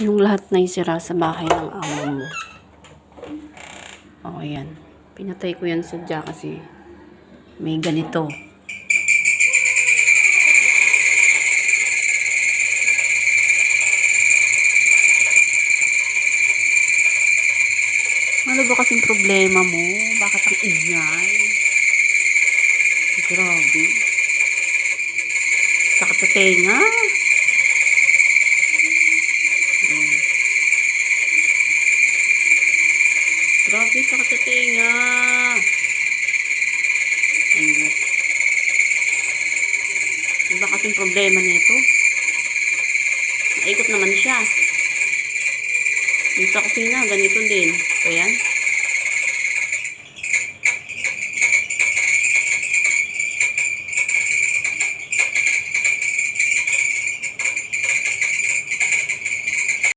Yung lahat na isira sa bahay ng amo mo. O, ayan. Pinatay ko yan sadya kasi may ganito. Ano ba kasing problema mo? Bakit ang ingay? Grabe. Sakit sa tenga. Grabe, sakit sa tenga. Ano ba kasing problema nito? Naikot naman siya. Yung sa kusina, ganito din. So, yan.